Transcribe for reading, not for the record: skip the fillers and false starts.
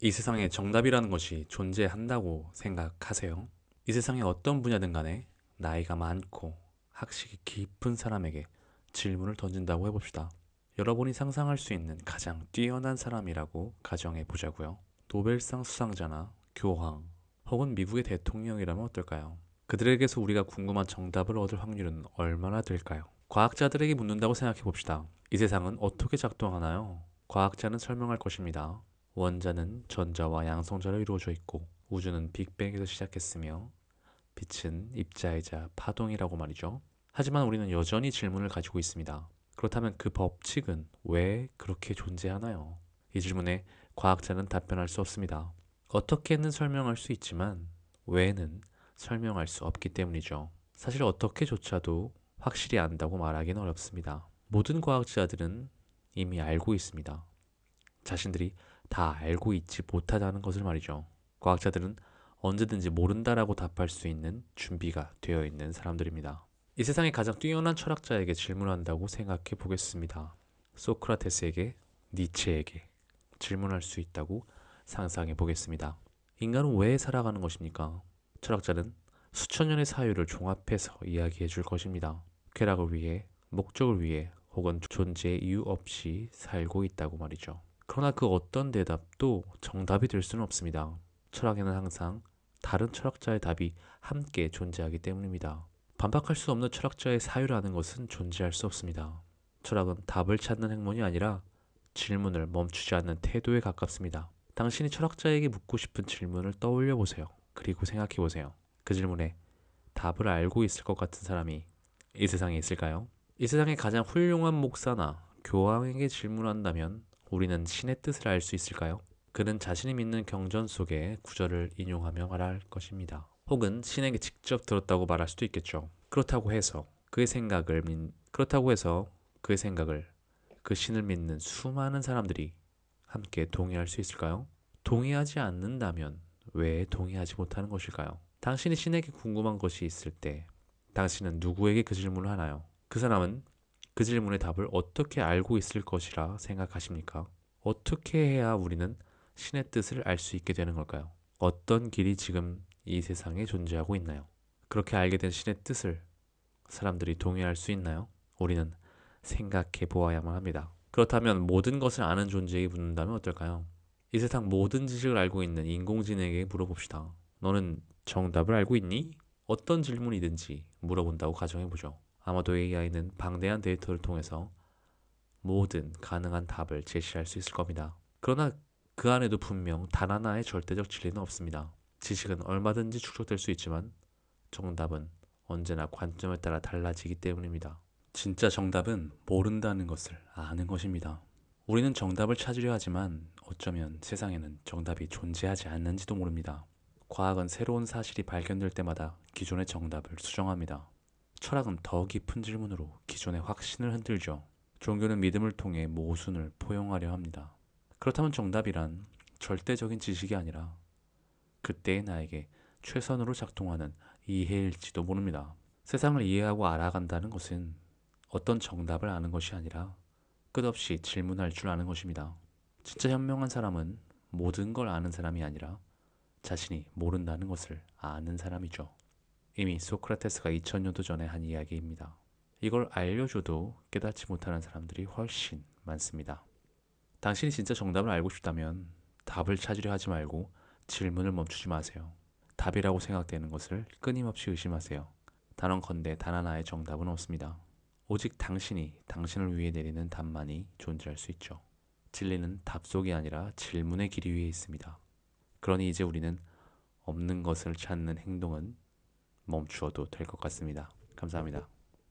이 세상에 정답이라는 것이 존재한다고 생각하세요? 이 세상의 어떤 분야든 간에 나이가 많고 학식이 깊은 사람에게 질문을 던진다고 해봅시다. 여러분이 상상할 수 있는 가장 뛰어난 사람이라고 가정해 보자고요. 노벨상 수상자나 교황 혹은 미국의 대통령이라면 어떨까요? 그들에게서 우리가 궁금한 정답을 얻을 확률은 얼마나 될까요? 과학자들에게 묻는다고 생각해 봅시다. 이 세상은 어떻게 작동하나요? 과학자는 설명할 것입니다. 원자는 전자와 양성자로 이루어져 있고 우주는 빅뱅에서 시작했으며 빛은 입자이자 파동이라고 말이죠. 하지만 우리는 여전히 질문을 가지고 있습니다. 그렇다면 그 법칙은 왜 그렇게 존재하나요? 이 질문에 과학자는 답변할 수 없습니다. 어떻게는 설명할 수 있지만 왜는 설명할 수 없기 때문이죠. 사실 어떻게조차도 확실히 안다고 말하기는 어렵습니다. 모든 과학자들은 이미 알고 있습니다. 자신들이 다 알고 있지 못하다는 것을 말이죠. 과학자들은 언제든지 모른다라고 답할 수 있는 준비가 되어 있는 사람들입니다. 이 세상의 가장 뛰어난 철학자에게 질문한다고 생각해 보겠습니다. 소크라테스에게, 니체에게 질문할 수 있다고 상상해 보겠습니다. 인간은 왜 살아가는 것입니까? 철학자는 수천 년의 사유를 종합해서 이야기해 줄 것입니다. 쾌락을 위해, 목적을 위해, 혹은 존재의 이유 없이 살고 있다고 말이죠. 그러나 그 어떤 대답도 정답이 될 수는 없습니다. 철학에는 항상 다른 철학자의 답이 함께 존재하기 때문입니다. 반박할 수 없는 철학자의 사유라는 것은 존재할 수 없습니다. 철학은 답을 찾는 학문이 아니라 질문을 멈추지 않는 태도에 가깝습니다. 당신이 철학자에게 묻고 싶은 질문을 떠올려 보세요. 그리고 생각해 보세요. 그 질문에 답을 알고 있을 것 같은 사람이 이 세상에 있을까요? 이 세상의 가장 훌륭한 목사나 교황에게 질문한다면 우리는 신의 뜻을 알 수 있을까요? 그는 자신이 믿는 경전 속의 구절을 인용하며 말할 것입니다. 혹은 신에게 직접 들었다고 말할 수도 있겠죠. 그렇다고 해서 그의 생각을 그 신을 믿는 수많은 사람들이 함께 동의할 수 있을까요? 동의하지 않는다면 왜 동의하지 못하는 것일까요? 당신이 신에게 궁금한 것이 있을 때 당신은 누구에게 그 질문을 하나요? 그 사람은 그 질문의 답을 어떻게 알고 있을 것이라 생각하십니까? 어떻게 해야 우리는 신의 뜻을 알 수 있게 되는 걸까요? 어떤 길이 지금 이 세상에 존재하고 있나요? 그렇게 알게 된 신의 뜻을 사람들이 동의할 수 있나요? 우리는 생각해 보아야만 합니다. 그렇다면 모든 것을 아는 존재에게 묻는다면 어떨까요? 이 세상 모든 지식을 알고 있는 인공지능에게 물어봅시다. 너는 정답을 알고 있니? 어떤 질문이든지 물어본다고 가정해보죠. 아마도 AI는 방대한 데이터를 통해서 모든 가능한 답을 제시할 수 있을 겁니다. 그러나 그 안에도 분명 단 하나의 절대적 진리는 없습니다. 지식은 얼마든지 축적될 수 있지만 정답은 언제나 관점에 따라 달라지기 때문입니다. 진짜 정답은 모른다는 것을 아는 것입니다. 우리는 정답을 찾으려 하지만 어쩌면 세상에는 정답이 존재하지 않는지도 모릅니다. 과학은 새로운 사실이 발견될 때마다 기존의 정답을 수정합니다. 철학은 더 깊은 질문으로 기존의 확신을 흔들죠. 종교는 믿음을 통해 모순을 포용하려 합니다. 그렇다면 정답이란 절대적인 지식이 아니라 그때의 나에게 최선으로 작동하는 이해일지도 모릅니다. 세상을 이해하고 알아간다는 것은 어떤 정답을 아는 것이 아니라 끝없이 질문할 줄 아는 것입니다. 진짜 현명한 사람은 모든 걸 아는 사람이 아니라 자신이 모른다는 것을 아는 사람이죠. 이미 소크라테스가 2000년도 전에 한 이야기입니다. 이걸 알려줘도 깨닫지 못하는 사람들이 훨씬 많습니다. 당신이 진짜 정답을 알고 싶다면 답을 찾으려 하지 말고 질문을 멈추지 마세요. 답이라고 생각되는 것을 끊임없이 의심하세요. 단언컨대 단 하나의 정답은 없습니다. 오직 당신이 당신을 위해 내리는 답만이 존재할 수 있죠. 진리는 답 속이 아니라 질문의 길 위에 있습니다. 그러니 이제 우리는 없는 것을 찾는 행동은 멈추어도 될 것 같습니다. 감사합니다.